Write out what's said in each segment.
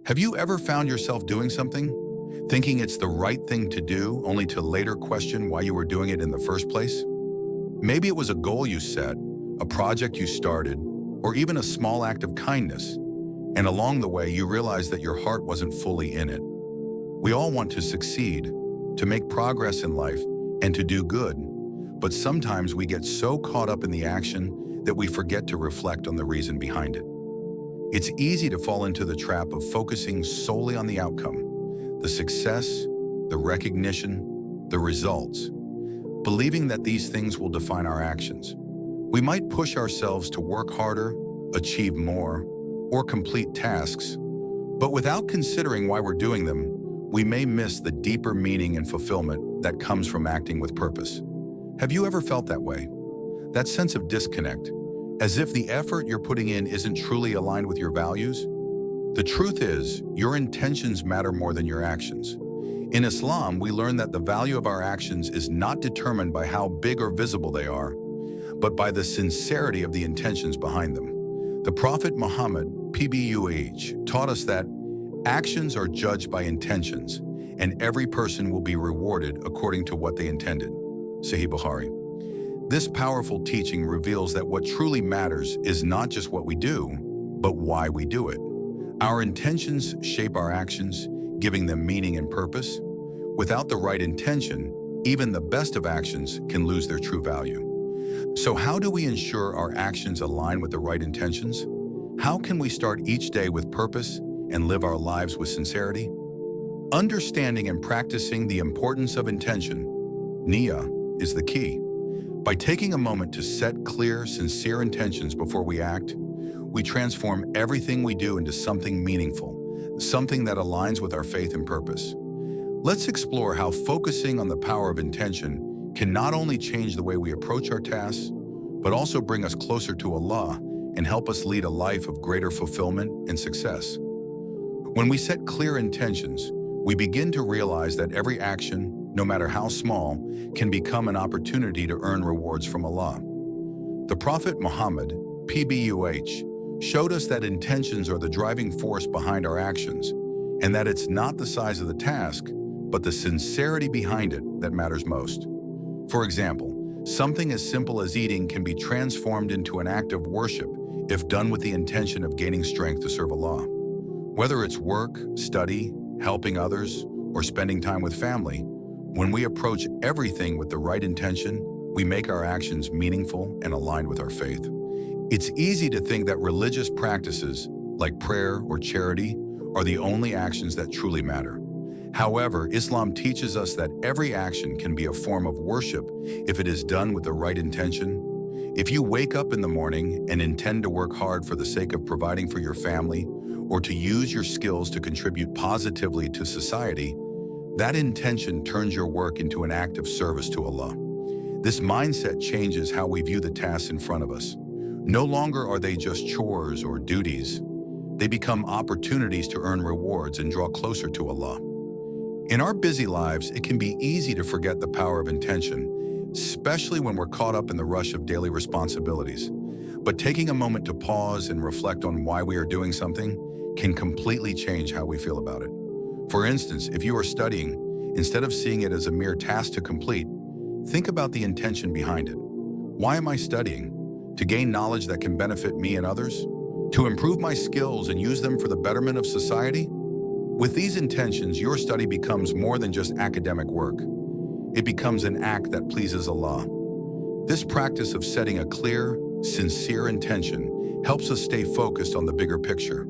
Have you ever found yourself doing something, thinking it's the right thing to do, only to later question why you were doing it in the first place? Maybe it was a goal you set, a project you started, or even a small act of kindness, and along the way you realized that your heart wasn't fully in it. We all want to succeed, to make progress in life, and to do good, but sometimes we get so caught up in the action that we forget to reflect on the reason behind it. It's easy to fall into the trap of focusing solely on the outcome, the success, the recognition, the results, believing that these things will define our actions. We might push ourselves to work harder, achieve more, or complete tasks, but without considering why we're doing them, we may miss the deeper meaning and fulfillment that comes from acting with purpose. Have you ever felt that way? That sense of disconnect, as if the effort you're putting in isn't truly aligned with your values? The truth is, your intentions matter more than your actions. In Islam, we learn that the value of our actions is not determined by how big or visible they are, but by the sincerity of the intentions behind them. The Prophet Muhammad, PBUH, taught us that actions are judged by intentions, and every person will be rewarded according to what they intended. Sahih Bukhari. This powerful teaching reveals that what truly matters is not just what we do, but why we do it. Our intentions shape our actions, giving them meaning and purpose. Without the right intention, even the best of actions can lose their true value. So how do we ensure our actions align with the right intentions? How can we start each day with purpose and live our lives with sincerity? Understanding and practicing the importance of intention, Niyyah, is the key. By taking a moment to set clear, sincere intentions before we act, we transform everything we do into something meaningful, something that aligns with our faith and purpose. Let's explore how focusing on the power of intention can not only change the way we approach our tasks, but also bring us closer to Allah and help us lead a life of greater fulfillment and success. When we set clear intentions, we begin to realize that every action, no matter how small, can become an opportunity to earn rewards from Allah. The Prophet Muhammad, PBUH, showed us that intentions are the driving force behind our actions, and that it's not the size of the task, but the sincerity behind it that matters most. For example, something as simple as eating can be transformed into an act of worship if done with the intention of gaining strength to serve Allah. Whether it's work, study, helping others, or spending time with family, when we approach everything with the right intention, we make our actions meaningful and aligned with our faith. It's easy to think that religious practices, like prayer or charity, are the only actions that truly matter. However, Islam teaches us that every action can be a form of worship if it is done with the right intention. If you wake up in the morning and intend to work hard for the sake of providing for your family, or to use your skills to contribute positively to society, that intention turns your work into an act of service to Allah. This mindset changes how we view the tasks in front of us. No longer are they just chores or duties. They become opportunities to earn rewards and draw closer to Allah. In our busy lives, it can be easy to forget the power of intention, especially when we're caught up in the rush of daily responsibilities. But taking a moment to pause and reflect on why we are doing something can completely change how we feel about it. For instance, if you are studying, instead of seeing it as a mere task to complete, think about the intention behind it. Why am I studying? To gain knowledge that can benefit me and others? To improve my skills and use them for the betterment of society? With these intentions, your study becomes more than just academic work. It becomes an act that pleases Allah. This practice of setting a clear, sincere intention helps us stay focused on the bigger picture,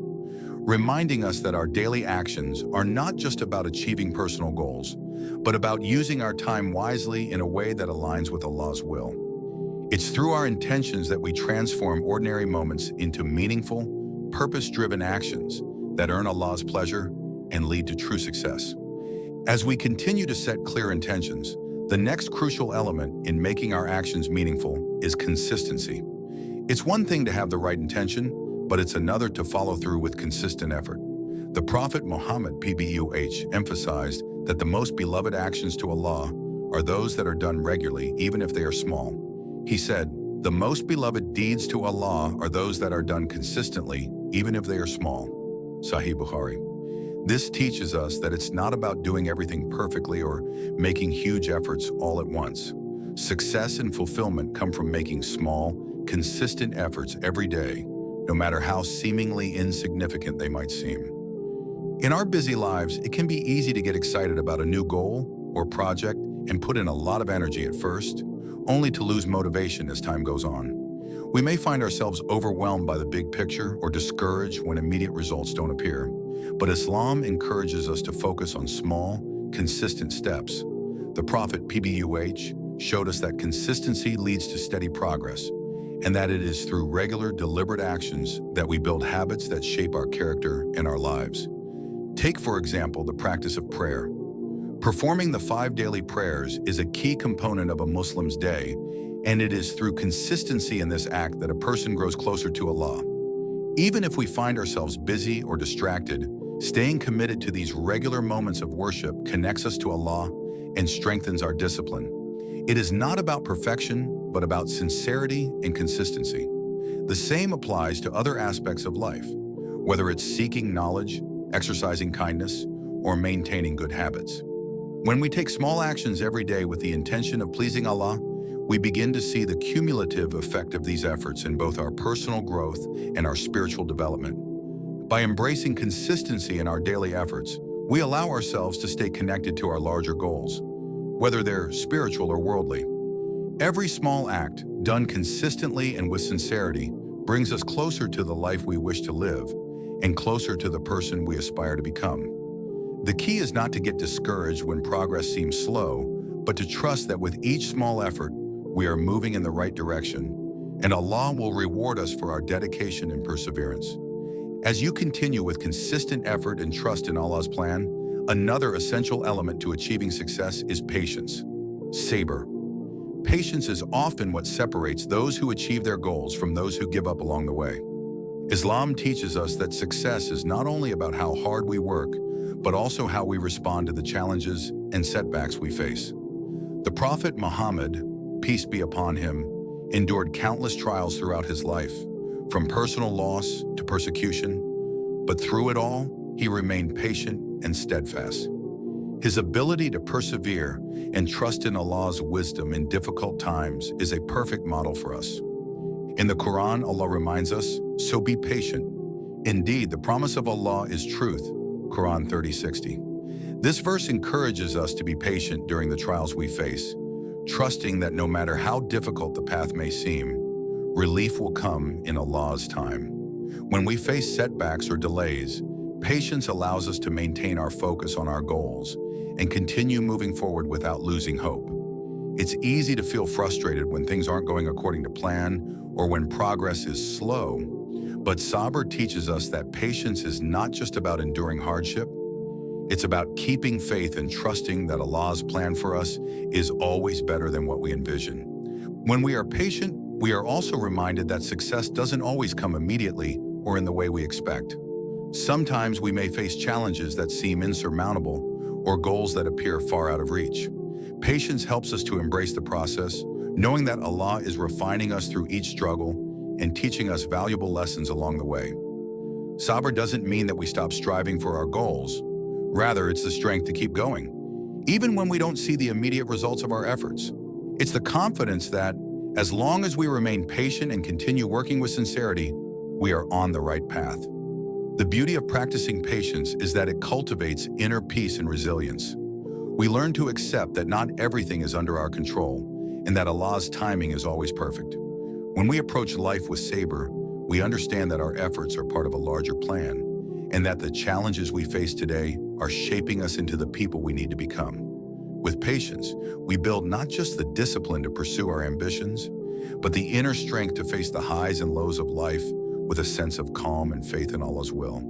reminding us that our daily actions are not just about achieving personal goals, but about using our time wisely in a way that aligns with Allah's will. It's through our intentions that we transform ordinary moments into meaningful, purpose-driven actions that earn Allah's pleasure and lead to true success. As we continue to set clear intentions, the next crucial element in making our actions meaningful is consistency. It's one thing to have the right intention, but it's another to follow through with consistent effort. The Prophet Muhammad, PBUH, emphasized that the most beloved actions to Allah are those that are done regularly, even if they are small. He said, "The most beloved deeds to Allah are those that are done consistently, even if they are small." Sahih Bukhari. This teaches us that it's not about doing everything perfectly or making huge efforts all at once. Success and fulfillment come from making small, consistent efforts every day, no matter how seemingly insignificant they might seem. In our busy lives, it can be easy to get excited about a new goal or project and put in a lot of energy at first, only to lose motivation as time goes on. We may find ourselves overwhelmed by the big picture or discouraged when immediate results don't appear. But Islam encourages us to focus on small, consistent steps. The Prophet PBUH showed us that consistency leads to steady progress, and that it is through regular, deliberate actions that we build habits that shape our character and our lives. Take, for example, the practice of prayer. Performing the 5 daily prayers is a key component of a Muslim's day, and it is through consistency in this act that a person grows closer to Allah. Even if we find ourselves busy or distracted, staying committed to these regular moments of worship connects us to Allah and strengthens our discipline. It is not about perfection, but about sincerity and consistency. The same applies to other aspects of life, whether it's seeking knowledge, exercising kindness, or maintaining good habits. When we take small actions every day with the intention of pleasing Allah, we begin to see the cumulative effect of these efforts in both our personal growth and our spiritual development. By embracing consistency in our daily efforts, we allow ourselves to stay connected to our larger goals, whether they're spiritual or worldly. Every small act, done consistently and with sincerity, brings us closer to the life we wish to live and closer to the person we aspire to become. The key is not to get discouraged when progress seems slow, but to trust that with each small effort, we are moving in the right direction, and Allah will reward us for our dedication and perseverance. As you continue with consistent effort and trust in Allah's plan, another essential element to achieving success is patience. Sabr. Patience is often what separates those who achieve their goals from those who give up along the way. Islam teaches us that success is not only about how hard we work, but also how we respond to the challenges and setbacks we face. The Prophet Muhammad, peace be upon him, endured countless trials throughout his life, from personal loss to persecution, but through it all, he remained patient and steadfast. His ability to persevere and trust in Allah's wisdom in difficult times is a perfect model for us. In the Quran, Allah reminds us, "So be patient. Indeed, the promise of Allah is truth." Quran 30:60. This verse encourages us to be patient during the trials we face, trusting that no matter how difficult the path may seem, relief will come in Allah's time. When we face setbacks or delays, patience allows us to maintain our focus on our goals and continue moving forward without losing hope. It's easy to feel frustrated when things aren't going according to plan or when progress is slow, but Sabr teaches us that patience is not just about enduring hardship. It's about keeping faith and trusting that Allah's plan for us is always better than what we envision. When we are patient, we are also reminded that success doesn't always come immediately or in the way we expect. Sometimes we may face challenges that seem insurmountable or goals that appear far out of reach. Patience helps us to embrace the process, knowing that Allah is refining us through each struggle and teaching us valuable lessons along the way. Sabr doesn't mean that we stop striving for our goals. Rather, it's the strength to keep going, even when we don't see the immediate results of our efforts. It's the confidence that, as long as we remain patient and continue working with sincerity, we are on the right path. The beauty of practicing patience is that it cultivates inner peace and resilience. We learn to accept that not everything is under our control and that Allah's timing is always perfect. When we approach life with sabr, we understand that our efforts are part of a larger plan and that the challenges we face today are shaping us into the people we need to become. With patience, we build not just the discipline to pursue our ambitions, but the inner strength to face the highs and lows of life with a sense of calm and faith in Allah's will.